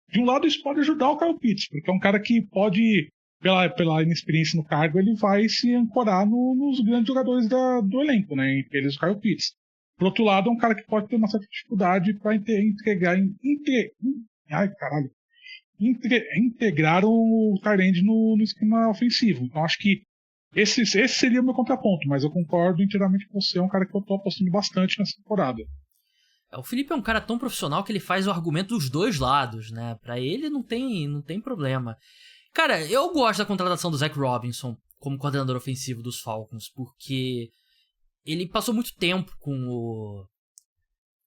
De um lado, isso pode ajudar o Kyle Pitts, porque é um cara que pode, pela inexperiência no cargo, ele vai se ancorar nos grandes jogadores do elenco, né? Entre eles o Kyle Pitts. Por outro lado, é um cara que pode ter uma certa dificuldade para integrar o tight end no esquema ofensivo. Então acho que esse seria o meu contraponto, mas eu concordo inteiramente com você, é um cara que eu tô apostando bastante nessa temporada. O Felipe é um cara tão profissional que ele faz o argumento dos dois lados, né? Pra ele não tem problema. Cara, eu gosto da contratação do Zach Robinson como coordenador ofensivo dos Falcons, porque ele passou muito tempo com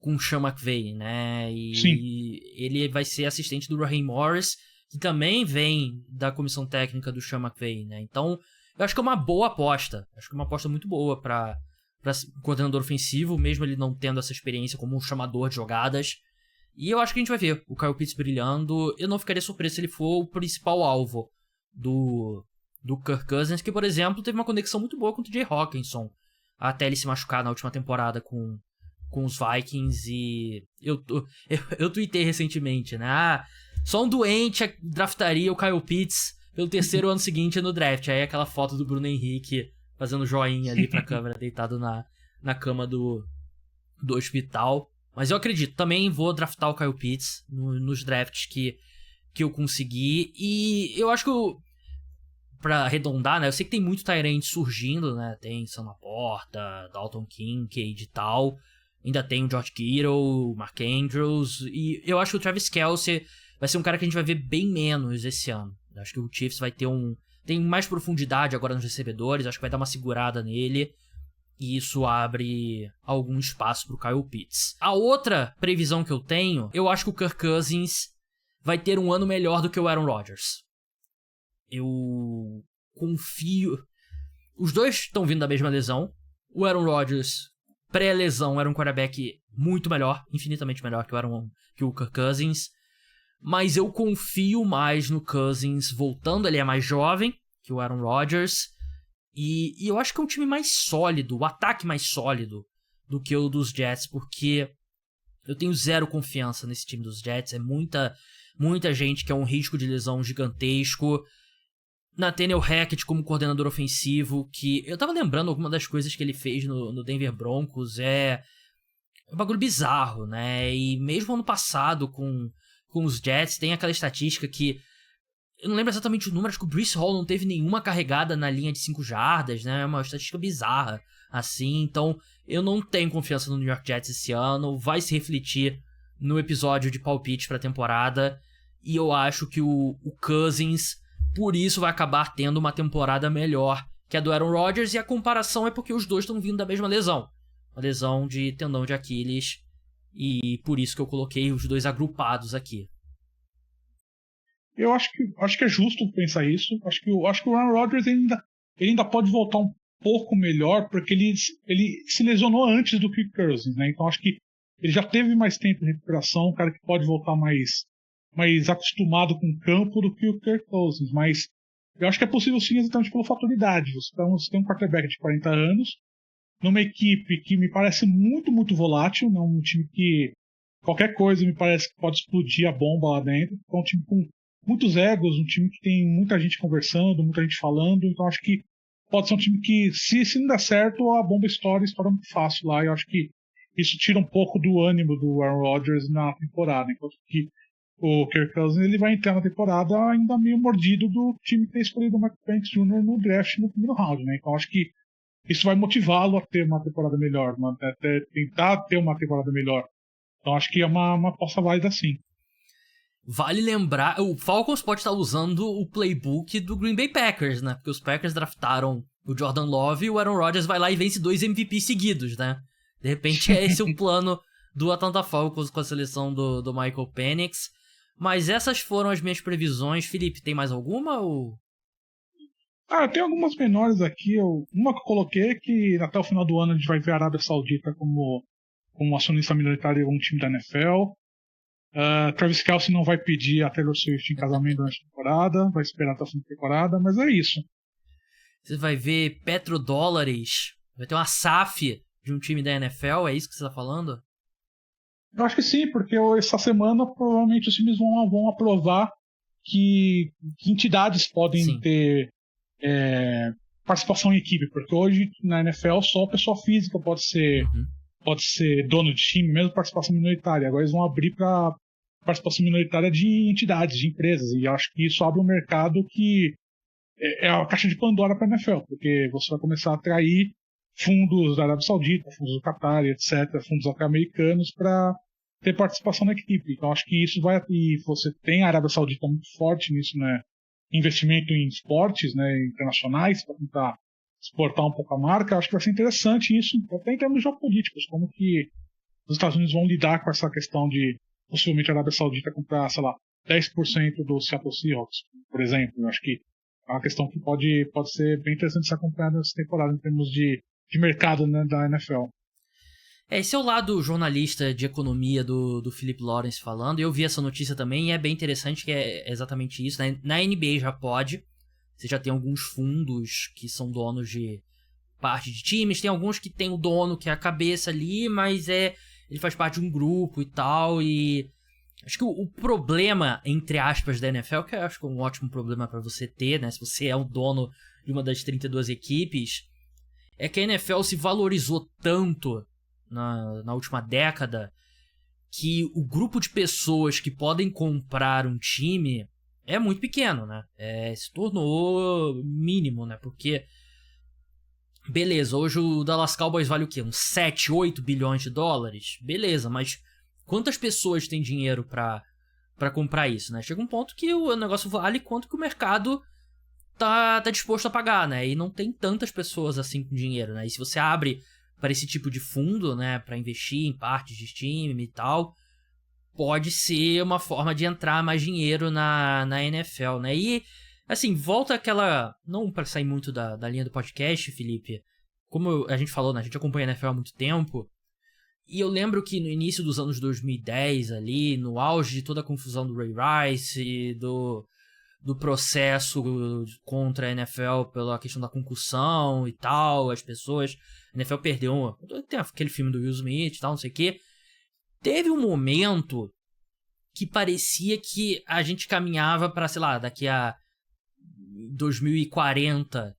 o Sean McVay, né? E Sim. Ele vai ser assistente do Raheem Morris, que também vem da comissão técnica do Sean McVay, né? Então, eu acho que é uma boa aposta. Acho que é uma aposta muito boa para coordenador ofensivo, mesmo ele não tendo essa experiência como um chamador de jogadas. E eu acho que a gente vai ver o Kyle Pitts brilhando. Eu não ficaria surpreso se ele for o principal alvo do Kirk Cousins, que, por exemplo, teve uma conexão muito boa com o TJ Hawkinson até ele se machucar na última temporada com os Vikings. E eu tuitei recentemente, né? Só um doente draftaria o Kyle Pitts pelo terceiro ano seguinte no draft. Aí aquela foto do Bruno Henrique fazendo joinha ali pra câmera, deitado na cama do hospital. Mas eu acredito, também vou draftar o Kyle Pitts nos drafts que eu conseguir. E eu acho que pra arredondar, né? Eu sei que tem muito tight end surgindo, né? Tem Sam Laporta, Dalton Kincaid e tal. Ainda tem o George Kittle, o Mark Andrews. E eu acho que o Travis Kelce vai ser um cara que a gente vai ver bem menos esse ano. Eu acho que o Chiefs vai ter tem mais profundidade agora nos recebedores. Acho que vai dar uma segurada nele. E isso abre algum espaço pro Kyle Pitts. A outra previsão que eu tenho, eu acho que o Kirk Cousins vai ter um ano melhor do que o Aaron Rodgers. Eu confio... Os dois estão vindo da mesma lesão. O Aaron Rodgers, pré-lesão, era um quarterback muito melhor, infinitamente melhor que o Kirk Cousins. Mas eu confio mais no Cousins voltando, ele é mais jovem que o Aaron Rodgers. E eu acho que é um time mais sólido, o ataque mais sólido do que o dos Jets, porque eu tenho zero confiança nesse time dos Jets. É muita gente que é um risco de lesão gigantesco. Nathaniel Hackett como coordenador ofensivo, que eu tava lembrando alguma das coisas que ele fez no Denver Broncos, é um bagulho bizarro, né? E mesmo ano passado com os Jets, tem aquela estatística que eu não lembro exatamente o número, acho que o Breece Hall não teve nenhuma carregada na linha de 5 jardas, né? É uma estatística bizarra, assim. Então, eu não tenho confiança no New York Jets esse ano. Vai se refletir no episódio de palpite pra temporada. E eu acho que o Cousins, por isso, vai acabar tendo uma temporada melhor que a do Aaron Rodgers. E a comparação é porque os dois estão vindo da mesma lesão. Uma lesão de tendão de Aquiles. E por isso que eu coloquei os dois agrupados aqui. Eu acho que é justo pensar isso. Acho que o Aaron Rodgers ele ainda pode voltar um pouco melhor, porque ele se lesionou antes do Kirk Cousins, né? Então acho que ele já teve mais tempo de recuperação, um cara que pode voltar mais acostumado com o campo do que o Kirk Cousins. Mas eu acho que é possível sim, exatamente pela fator idade. Você tem um quarterback de 40 anos, numa equipe que me parece muito, muito volátil, né? Um time que qualquer coisa me parece que pode explodir a bomba lá dentro. Então, um time com muitos egos, um time que tem muita gente conversando, muita gente falando. Então, acho que pode ser um time que, se não der certo, a bomba estoura muito fácil lá. E eu acho que isso tira um pouco do ânimo do Aaron Rodgers na temporada. Enquanto que o Kirk Cousins ele vai entrar na temporada ainda meio mordido do time que tem escolhido o Mike Banks Jr. no draft no primeiro round, né? Então, acho que isso vai motivá-lo a ter uma temporada melhor, até tentar ter uma temporada melhor. Então acho que é uma aposta válida sim. Vale lembrar, o Falcons pode estar usando o playbook do Green Bay Packers, né? Porque os Packers draftaram o Jordan Love e o Aaron Rodgers vai lá e vence 2 MVP seguidos, né? De repente é esse o plano do Atlanta Falcons com a seleção do Michael Penix. Mas essas foram as minhas previsões. Felipe, tem mais alguma ou... Tem algumas menores aqui. Uma que eu coloquei é que até o final do ano a gente vai ver a Arábia Saudita como acionista minoritário em um time da NFL. Travis Kelce não vai pedir a Taylor Swift em casamento durante a temporada, vai esperar até a fim da temporada, mas é isso. Você vai ver petrodólares, vai ter uma SAF de um time da NFL, é isso que você tá falando? Eu acho que sim, porque essa semana provavelmente os times vão aprovar que entidades podem sim ter participação em equipe, porque hoje na NFL só pessoa física pode ser dono de time, mesmo participação minoritária. Agora eles vão abrir para participação minoritária de entidades, de empresas, e eu acho que isso abre um mercado que é a caixa de Pandora para a NFL, porque você vai começar a atrair fundos da Arábia Saudita, fundos do Qatar, etc., fundos americanos para ter participação na equipe. Então acho que isso vai, e você tem a Arábia Saudita muito forte nisso, né? Investimento em esportes, né, internacionais, para tentar exportar um pouco a marca. Acho que vai ser interessante isso, até em termos geopolíticos, como que os Estados Unidos vão lidar com essa questão de possivelmente a Arábia Saudita comprar, sei lá, 10% do Seattle Seahawks, por exemplo. Eu acho que é uma questão que pode ser bem interessante ser acompanhada nessa temporada em termos de mercado, né, da NFL. Esse é o lado jornalista de economia do Philip Lawrence falando. Eu vi essa notícia também e é bem interessante, que é exatamente isso, né? Na NBA já pode. Você já tem alguns fundos que são donos de parte de times. Tem alguns que tem o dono, que é a cabeça ali, mas ele faz parte de um grupo e tal. E acho que o problema, entre aspas, da NFL, que eu acho que é um ótimo problema pra você ter, né? Se você é o dono de uma das 32 equipes, é que a NFL se valorizou tanto na última década que o grupo de pessoas que podem comprar um time é muito pequeno, né? Se tornou mínimo, né? Porque, beleza, hoje o Dallas Cowboys vale o quê? Uns 7, 8 bilhões de dólares? Beleza, mas quantas pessoas têm dinheiro pra comprar isso, né? Chega um ponto que o negócio vale quanto que o mercado tá disposto a pagar, né? E não tem tantas pessoas assim com dinheiro, né? E se você abre para esse tipo de fundo, né? Pra investir em partes de time e tal, pode ser uma forma de entrar mais dinheiro na NFL, né? E, assim, volta aquela... Não pra sair muito da linha do podcast, Felipe. Como a gente falou, né? A gente acompanha a NFL há muito tempo. E eu lembro que no início dos anos 2010, ali, no auge de toda a confusão do Ray Rice e do processo contra a NFL pela questão da concussão e tal, as pessoas... A NFL perdeu... Tem aquele filme do Will Smith e tal, não sei o quê. Teve um momento que parecia que a gente caminhava para, sei lá, daqui a 2040,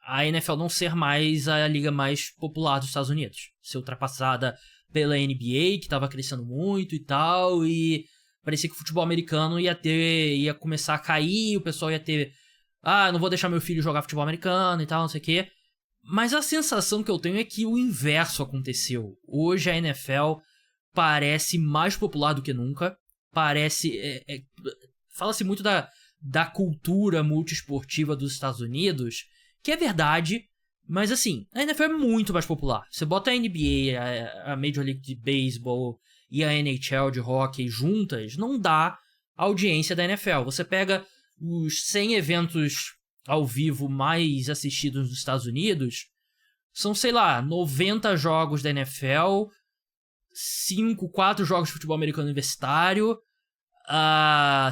a NFL não ser mais a liga mais popular dos Estados Unidos. Ser ultrapassada pela NBA, que estava crescendo muito e tal, e parecia que o futebol americano ia começar a cair, o pessoal ia ter... não vou deixar meu filho jogar futebol americano e tal, não sei o quê. Mas a sensação que eu tenho é que o inverso aconteceu. Hoje a NFL parece mais popular do que nunca. Fala-se muito da cultura multiesportiva dos Estados Unidos, que é verdade, mas assim, a NFL é muito mais popular. Você bota a NBA, a Major League de Baseball e a NHL de hockey juntas, não dá a audiência da NFL. Você pega os 100 eventos ao vivo mais assistidos nos Estados Unidos, são, sei lá, 90 jogos da NFL, 4 jogos de futebol americano universitário,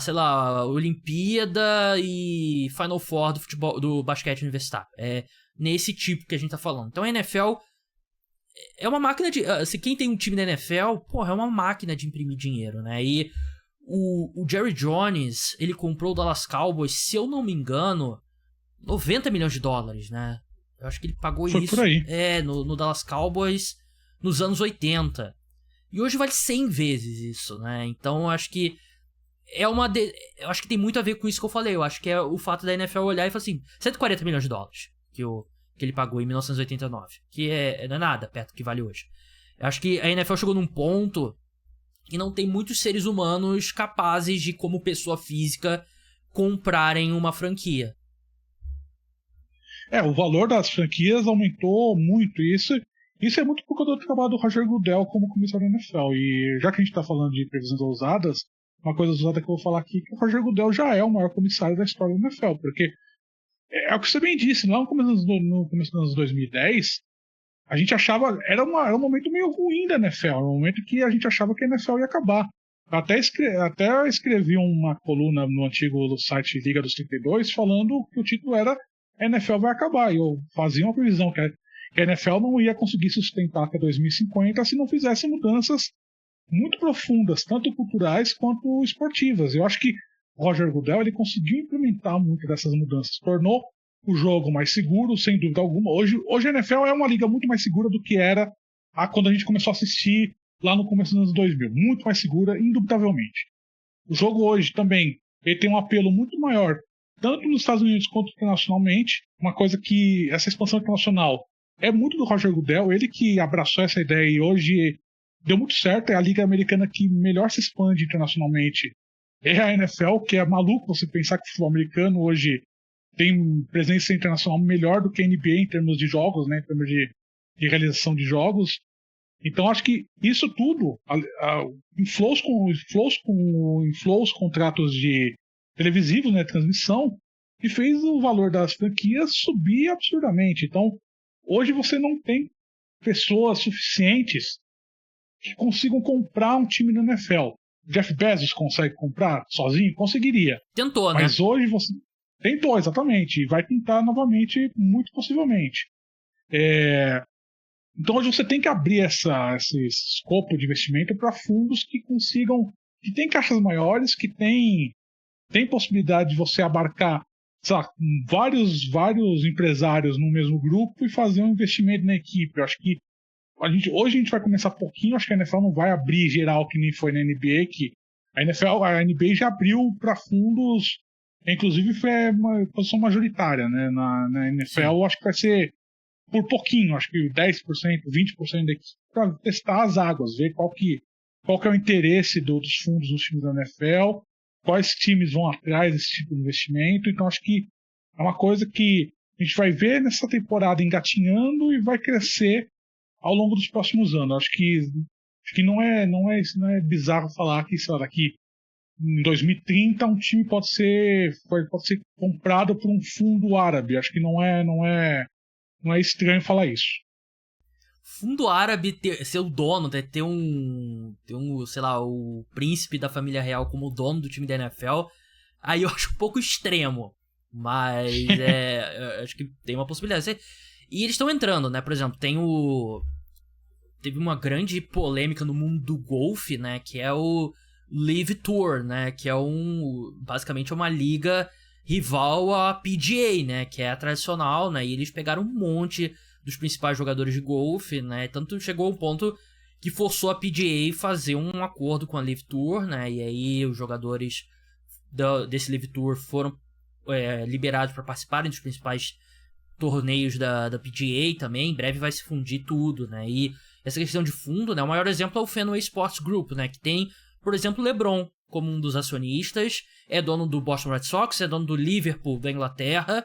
sei lá, Olimpíada e Final Four do basquete universitário. É nesse tipo que a gente tá falando. Então a NFL é uma máquina de... Se quem tem um time da NFL, porra, é uma máquina de imprimir dinheiro, né? E o Jerry Jones, ele comprou o Dallas Cowboys, se eu não me engano, 90 milhões de dólares, né? Eu acho que ele pagou Foi isso por aí. No Dallas Cowboys nos anos 80. E hoje vale 100 vezes isso, né? Então eu acho que eu acho que tem muito a ver com isso que eu falei. Eu acho que é o fato da NFL olhar e falar assim, 140 milhões de dólares que ele pagou em 1989. Que não é nada perto do que vale hoje. Eu acho que a NFL chegou num ponto que não tem muitos seres humanos capazes de, como pessoa física, comprarem uma franquia. O valor das franquias aumentou muito. Isso é muito por conta do trabalho do Roger Goodell como comissário da NFL. E já que a gente está falando de previsões ousadas, uma coisa ousada que eu vou falar aqui é que o Roger Goodell já é o maior comissário da história da NFL. Porque é o que você bem disse, lá no começo dos anos 2010, a gente achava... Era um momento meio ruim da NFL. Era um momento que a gente achava que a NFL ia acabar. Eu até escrevi uma coluna no antigo site Liga dos 32 falando que o título era a NFL vai acabar. E eu fazia uma previsão que a NFL não ia conseguir sustentar até 2050 se não fizesse mudanças muito profundas, tanto culturais quanto esportivas. Eu acho que o Roger Goodell ele conseguiu implementar muitas dessas mudanças, tornou o jogo mais seguro, sem dúvida alguma. Hoje a NFL é uma liga muito mais segura do que era quando a gente começou a assistir lá no começo dos anos 2000. Muito mais segura, indubitavelmente. O jogo hoje também ele tem um apelo muito maior, tanto nos Estados Unidos quanto internacionalmente. Uma coisa que essa expansão internacional é muito do Roger Goodell, ele que abraçou essa ideia e hoje deu muito certo. É a liga americana que melhor se expande internacionalmente. É a NFL, que é maluco você pensar que o futebol americano hoje tem presença internacional melhor do que a NBA em termos de jogos, né, em termos de realização de jogos. Então acho que isso tudo, em flows, contratos de televisivos, né, transmissão, que fez o valor das franquias subir absurdamente. Então hoje você não tem pessoas suficientes que consigam comprar um time da NFL. Jeff Bezos consegue comprar sozinho? Conseguiria. Tentou, né? Mas hoje você... Tentou, exatamente. E vai tentar novamente, muito possivelmente. Então hoje você tem que abrir esse escopo de investimento para fundos que consigam, que tem caixas maiores, que tem possibilidade de você abarcar, sei lá, vários empresários no mesmo grupo e fazer um investimento na equipe. Eu acho que hoje a gente vai começar pouquinho, acho que a NFL não vai abrir geral que nem foi na NBA, que a NBA já abriu para fundos, inclusive foi uma posição majoritária, né? Na NFL, acho que vai ser por pouquinho, acho que 10%, 20% da equipe, para testar as águas, ver qual que é o interesse dos fundos nos times da NFL, quais times vão atrás desse tipo de investimento. Então acho que é uma coisa que a gente vai ver nessa temporada engatinhando e vai crescer ao longo dos próximos anos. Acho que não é bizarro falar que, sei lá, daqui em 2030 um time pode ser comprado por um fundo árabe. Acho que não é estranho falar isso. Fundo árabe ser o dono, ter um, sei lá, o príncipe da família real como dono do time da NFL, aí eu acho um pouco extremo. Mas acho que tem uma possibilidade. E eles estão entrando, né? Por exemplo, teve uma grande polêmica no mundo do golfe, né? Que é o LIV Tour, né? Que é basicamente uma liga rival à PGA, né? Que é a tradicional, né? E eles pegaram um monte dos principais jogadores de golfe, né? Tanto chegou ao ponto que forçou a PGA fazer um acordo com a LIV Tour, né? E aí os jogadores desse LIV Tour foram liberados para participarem dos principais torneios da PGA também. Em breve vai se fundir tudo, né? E essa questão de fundo, né? O maior exemplo é o Fenway Sports Group, né? Que tem, por exemplo, o LeBron como um dos acionistas, é dono do Boston Red Sox, é dono do Liverpool da Inglaterra,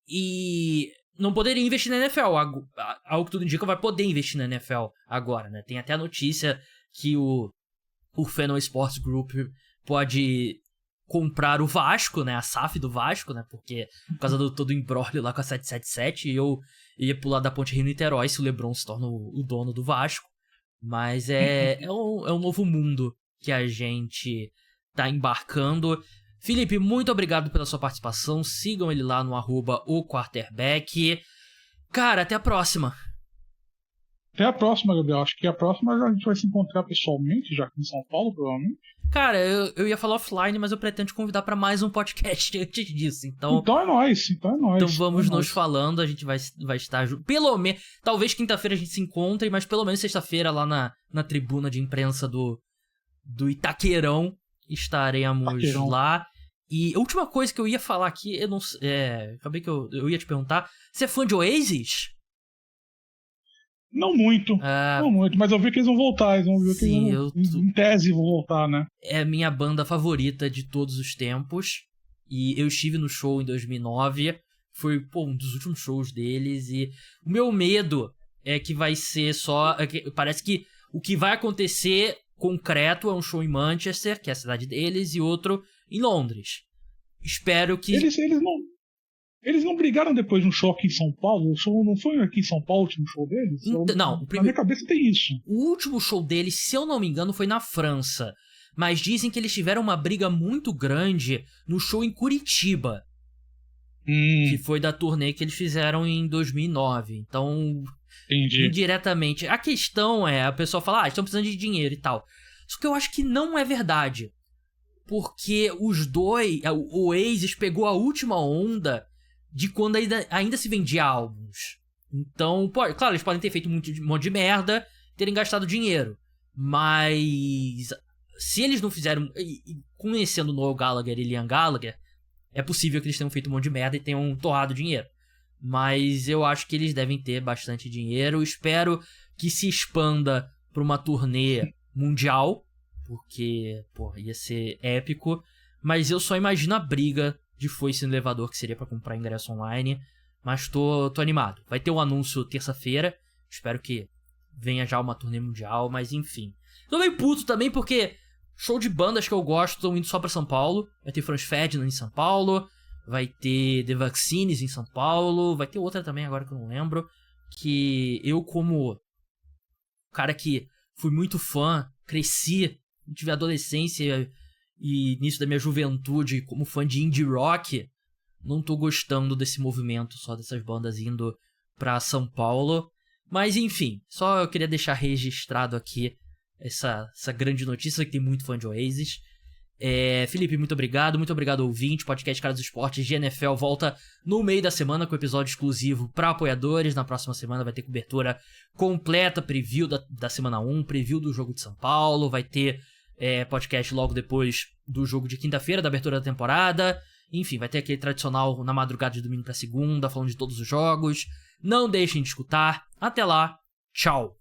e não poderia investir na NFL. Algo que tudo indica, vai poder investir na NFL agora, né? Tem até a notícia que o Fenway Sports Group pode comprar o Vasco, né? A SAF do Vasco, né? Porque por causa do todo o imbróglio lá com a 777, eu ia pular da Ponte Rio-Niterói se o LeBron se torna o dono do Vasco. Mas é um novo mundo que a gente tá embarcando. Felipe, muito obrigado pela sua participação. Sigam ele lá no @oquarterback. Cara, até a próxima. Até a próxima, Gabriel. Acho que a próxima a gente vai se encontrar pessoalmente, já aqui em São Paulo, provavelmente. Cara, eu ia falar offline, mas eu pretendo te convidar pra mais um podcast antes disso. Então é nóis. Então vamos nos falando, a gente vai estar junto. Pelo menos, talvez quinta-feira a gente se encontre, mas pelo menos sexta-feira lá na tribuna de imprensa do Itaquerão estaremos lá. E a última coisa que eu ia falar aqui, eu não acabei que eu ia te perguntar, você é fã de Oasis? Não muito, mas eu vi que eles vão voltar, em tese vão voltar, né? É a minha banda favorita de todos os tempos, e eu estive no show em 2009, foi um dos últimos shows deles, e o meu medo é que vai ser parece que o que vai acontecer concreto é um show em Manchester, que é a cidade deles, e outro em Londres. Espero que... Eles não brigaram depois de um show aqui em São Paulo? O show não foi aqui em São Paulo o último show deles? Não. Na minha cabeça tem isso. O último show deles, se eu não me engano, foi na França. Mas dizem que eles tiveram uma briga muito grande no show em Curitiba. Que foi da turnê que eles fizeram em 2009. Então, entendi. Indiretamente. A questão é, a pessoa fala, estão precisando de dinheiro e tal. Só que eu acho que não é verdade. Porque os dois, o Oasis pegou a última onda de quando ainda se vendia álbuns. Então, claro, eles podem ter feito um monte de merda, terem gastado dinheiro. Mas se eles não fizeram... Conhecendo Noel Gallagher e Liam Gallagher, é possível que eles tenham feito um monte de merda e tenham torrado dinheiro. Mas eu acho que eles devem ter bastante dinheiro. Espero que se expanda para uma turnê mundial, porque, ia ser épico. Mas eu só imagino a briga de foice no elevador que seria pra comprar ingresso online. Mas tô animado. Vai ter um anúncio terça-feira. Espero que venha já uma turnê mundial, mas enfim. Tô meio puto também porque show de bandas que eu gosto estão indo só pra São Paulo. Vai ter Franz Ferdinand em São Paulo. Vai ter The Vaccines em São Paulo. Vai ter outra também agora que eu não lembro. Que eu, como cara que fui muito fã, cresci, tive adolescência e início da minha juventude como fã de indie rock, não tô gostando desse movimento só dessas bandas indo pra São Paulo. Mas enfim, só eu queria deixar registrado aqui essa grande notícia, que tem muito fã de Oasis. Felipe, muito obrigado ouvinte. Podcast Cara dos Esportes de NFL volta no meio da semana com episódio exclusivo para apoiadores. Na próxima semana vai ter cobertura completa, preview da semana 1, preview do jogo de São Paulo, vai ter podcast logo depois do jogo de quinta-feira, da abertura da temporada. Enfim, vai ter aquele tradicional na madrugada de domingo para segunda, falando de todos os jogos. Não deixem de escutar. Até lá, tchau!